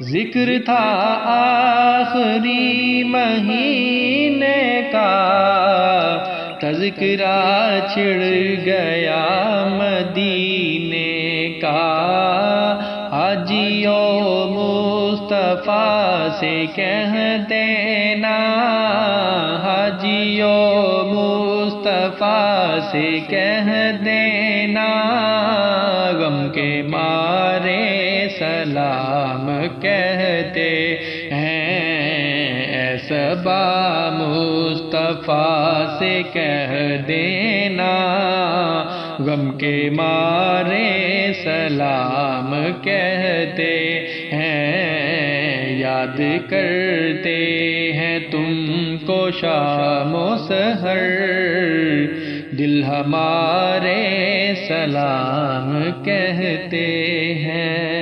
जिक्र था आखिरी महीने का, तज़किरा छिड़ गया मदीने का। हाजियो मुस्तफ़ा से कह देना, हाजियो मुस्तफ़ा से कह देना, गम के मारे सलाम कहते हैं। सबा मुस्तफ़ा से कह देना, गम के मारे सलाम कहते हैं। याद करते हैं तुमको शामो सहर, दिल हमारे सलाम कहते हैं।